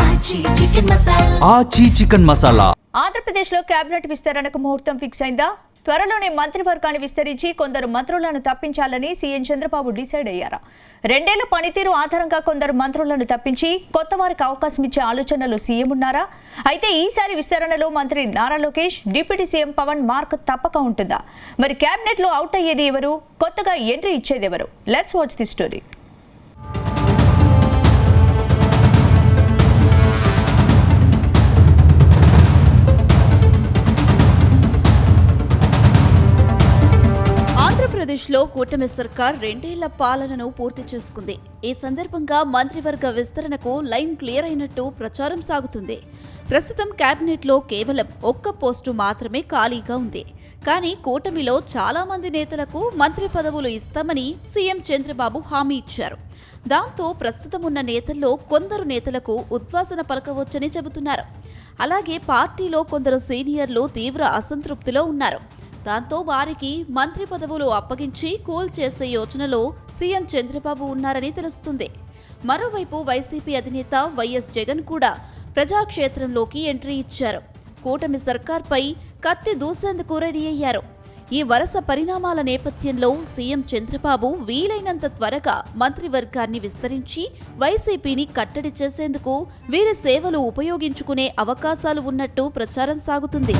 ఆచి చికెన్ మసాలా. ఆంధ్రప్రదేశ్ లో కేబినెట్ విస్తరణకు ముహూర్తం ఫిక్స్ అయిందా? త్వరలోనే మంత్రివర్గాన్ని విస్తరించి కొందరు మంత్రులను తప్పించాలని సీఎం చంద్రబాబు డిసైడ్ అయ్యారా? 2 ఏళ్ల పనితీరు ఆధారంగా కొందరు మంత్రులను తప్పించి కొత్త వారికి అవకాశం ఇచ్చే ఆలోచనలు సీఎం ఉన్నారా? అయితే ఈసారి విస్తరణలో మంత్రి Nara Lokesh, deputy CM Pawan mark తప్పక ఉంటుందా? మరి కేబినెట్ లో అవుట్ అయ్యేది ఎవరు? కొత్తగా ఎంట్రీ ఇచ్చేది ఎవరు? Let's watch the story. ఆంధ్రప్రదేశ్లో కూటమి సర్కార్ 2 ఏళ్ల పాలనను పూర్తి చేసుకుంది. ఈ సందర్భంగా మంత్రివర్గ విస్తరణకు లైన్ క్లియర్ అయినట్టు ప్రచారం సాగుతుంది. ప్రస్తుతం కేబినెట్లో కేవలం 1 పోస్టు మాత్రమే ఖాళీగా ఉంది. కానీ కూటమిలో చాలా మంది నేతలకు మంత్రి పదవులు ఇస్తామని సీఎం చంద్రబాబు హామీ ఇచ్చారు. దాంతో ప్రస్తుతం ఉన్న నేతల్లో కొందరు నేతలకు ఉద్వాసన పలకవచ్చని చెబుతున్నారు. అలాగే పార్టీలో కొందరు సీనియర్లు తీవ్ర అసంతృప్తిలో ఉన్నారు. దాంతో వారికి మంత్రి పదవులు అప్పగించి కూల్ చేసే యోచనలో సీఎం చంద్రబాబు ఉన్నారని తెలుస్తుంది. మరోవైపు వైసీపీ అధినేత వైఎస్ జగన్ కూడా ప్రజాక్షేత్రంలోకి ఎంట్రీ ఇచ్చారు. కూటమి సర్కార్పై కత్తి దూసేందుకు రెడీ అయ్యారు. ఈ వరుస పరిణామాల నేపథ్యంలో సీఎం చంద్రబాబు వీలైనంత త్వరగా మంత్రివర్గాన్ని విస్తరించి వైసీపీని కట్టడి చేసేందుకు వీరి సేవలు ఉపయోగించుకునే అవకాశాలు ఉన్నట్టు ప్రచారం సాగుతుంది.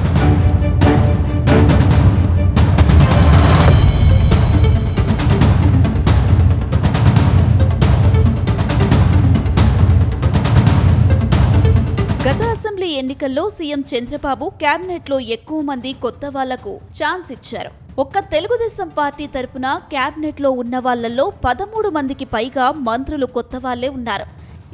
గత అసెంబ్లీ ఎన్నికల్లో సీఎం చంద్రబాబు కేబినెట్లో ఎక్కువ మంది కొత్త వాళ్లకు ఛాన్స్ ఇచ్చారు. ఒక్క తెలుగుదేశం పార్టీ తరపున కేబినెట్లో ఉన్న వాళ్లలో 13 మందికి పైగా మంత్రులు కొత్త వాళ్లే ఉన్నారు.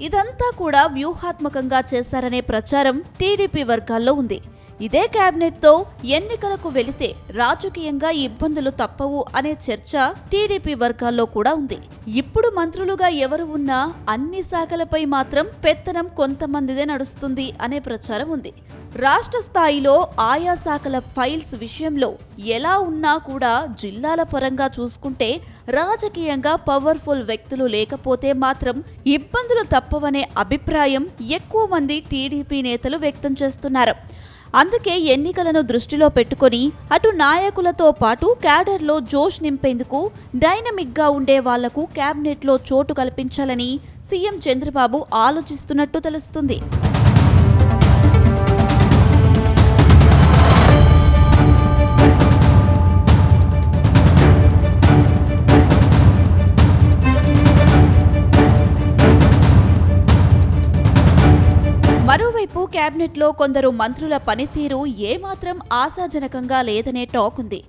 ఇదంతా కూడా వ్యూహాత్మకంగా చేశారనే ప్రచారం టీడీపీ వర్గాల్లో ఉంది. ఇదే కేబినెట్తో ఎన్నికలకు వెళితే రాజకీయంగా ఇబ్బందులు తప్పవు అనే చర్చ టీడీపీ వర్గాల్లో కూడా ఉంది. ఇప్పుడు మంత్రులుగా ఎవరు ఉన్నా అన్ని శాఖలపై మాత్రం పెత్తనం కొంతమందిదే నడుస్తుంది అనే ప్రచారం ఉంది. రాష్ట్ర స్థాయిలో ఆయా శాఖల ఫైల్స్ విషయంలో ఎలా ఉన్నా కూడా జిల్లాల పరంగా చూసుకుంటే రాజకీయంగా పవర్ఫుల్ వ్యక్తులు లేకపోతే మాత్రం ఇబ్బందులు తప్పవనే అభిప్రాయం ఎక్కువ మంది టీడీపీ నేతలు వ్యక్తం చేస్తున్నారు. అందుకే ఎన్నికలను దృష్టిలో పెట్టుకుని అటు నాయకులతో పాటు క్యాడర్లో జోష్ నింపేందుకు డైనమిక్గా ఉండే వాళ్లకు కేబినెట్లో చోటు కల్పించాలని సీఎం చంద్రబాబు ఆలోచిస్తున్నట్టు తెలుస్తుంది. మరోవైపు కేబినెట్లో కొందరు మంత్రుల పనితీరు ఏమాత్రం ఆశాజనకంగా లేదనే టాక్ ఉంది.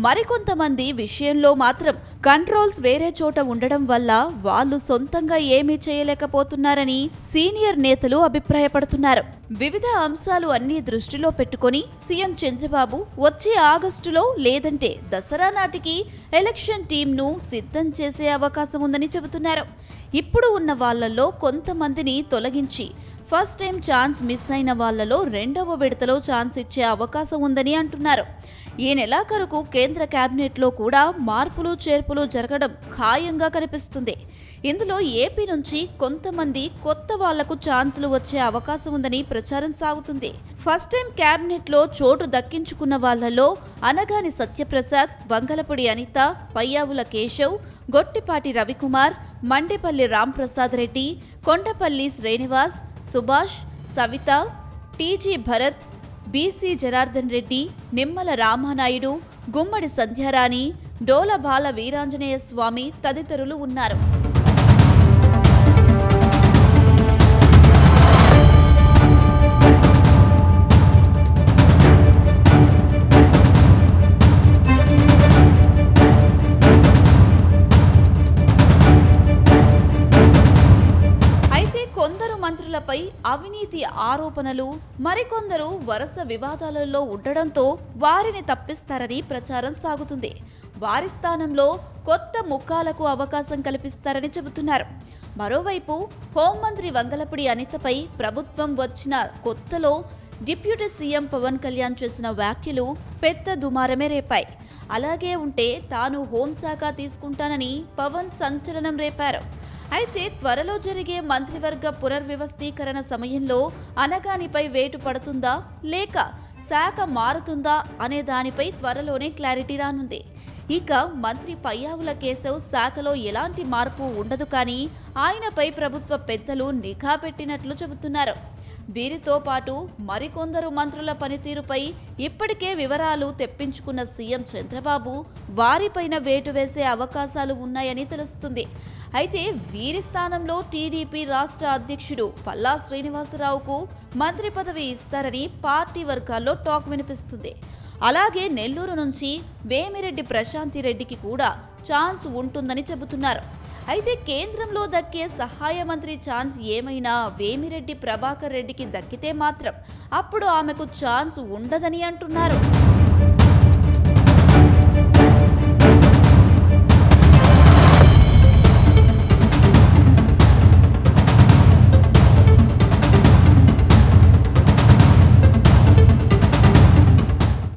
మరికొంతమంది విషయంలో మాత్రం కంట్రోల్స్ వేరే చోట ఉండడం వల్ల వాళ్ళు సొంతంగా ఏమీ చేయలేకపోతున్నారని సీనియర్ నేతలు అభిప్రాయపడుతున్నారు. వివిధ అంశాలు అన్ని దృష్టిలో పెట్టుకుని సీఎం చంద్రబాబు వచ్చే ఆగస్టులో లేదంటే దసరా నాటికి ఎలక్షన్ టీంను సిద్ధం చేసే అవకాశం ఉందని చెబుతున్నారు. ఇప్పుడు ఉన్న వాళ్లలో కొంతమందిని తొలగించి ఫస్ట్ టైం ఛాన్స్ మిస్ అయిన వాళ్లలో 2వ విడతలో ఛాన్స్ ఇచ్చే అవకాశం ఉందని అంటున్నారు. ఈ నెలాఖరుకు కేంద్ర కేబినెట్లో కూడా మార్పులు చేర్పులు జరగడం ఖాయంగా కనిపిస్తుంది. ఇందులో ఏపీ నుంచి కొంతమంది కొత్త వాళ్లకు ఛాన్సులు వచ్చే అవకాశం ఉందని ప్రచారం సాగుతుంది. ఫస్ట్ టైం కేబినెట్లో చోటు దక్కించుకున్న వాళ్లలో అనగాని సత్యప్రసాద్, వంగలపూడి అనిత, పయ్యావుల కేశవ్, గొట్టిపాటి రవికుమార్, మండేపల్లి రాంప్రసాద్ రెడ్డి, కొండపల్లి శ్రీనివాస్, సుభాష్, సవిత, టీజీ భరత్, బీసీ జనార్దన్ రెడ్డి, నిమ్మల రామానాయుడు, గుమ్మడి సంధ్యారాణి, డోలబాల వీరాంజనేయ స్వామి తదితరులు ఉన్నారు. మంత్రులపై అవినీతి ఆరోపణలు, మరికొందరు వరుస వివాదాలలో ఉండడంతో వారిని తప్పిస్తారని ప్రచారం సాగుతుంది. వారి స్థానంలో కొత్త ముఖాలకు అవకాశం కల్పిస్తారని చెబుతున్నారు. మరోవైపు హోంమంత్రి వంగలపూడి అనితపై ప్రభుత్వం వచ్చిన కొత్తలో డిప్యూటీ సీఎం పవన్ కళ్యాణ్ చేసిన వ్యాఖ్యలు పెద్ద దుమారమే రేపాయి. అలాగే ఉంటే తాను హోంశాఖ తీసుకుంటానని పవన్ సంచలనం రేపారు. అయితే త్వరలో జరిగే మంత్రివర్గ పునర్వ్యవస్థీకరణ సమయంలో అనగానిపై వేటు పడుతుందా లేక శాఖ మారుతుందా అనే దానిపై త్వరలోనే క్లారిటీ రానుంది. ఇక మంత్రి పయ్యావుల కేశవ్ శాఖలో ఎలాంటి మార్పు ఉండదు, కానీ ఆయనపై ప్రభుత్వ పెద్దలు నిఘా పెట్టినట్లు చెబుతున్నారు. వీరితో పాటు మరికొందరు మంత్రుల పనితీరుపై ఇప్పటికే వివరాలు తెప్పించుకున్న సీఎం చంద్రబాబు వారిపైన వేటు వేసే అవకాశాలు ఉన్నాయని తెలుస్తుంది. అయితే వీరి స్థానంలో టీడీపీ రాష్ట్ర అధ్యక్షుడు పల్లా శ్రీనివాసరావుకు మంత్రి పదవి ఇస్తారని పార్టీ వర్గాల్లో టాక్ వినిపిస్తుంది. అలాగే నెల్లూరు నుంచి వేమిరెడ్డి ప్రశాంతిరెడ్డికి కూడా ఛాన్స్ ఉంటుందని చెబుతున్నారు. అయితే కేంద్రంలో దక్కే సహాయ మంత్రి ఛాన్స్ ఏమైనా వేమిరెడ్డి ప్రభాకర్ రెడ్డికి దక్కితే మాత్రం అప్పుడు ఆమెకు ఛాన్స్ ఉండదని అంటున్నారు.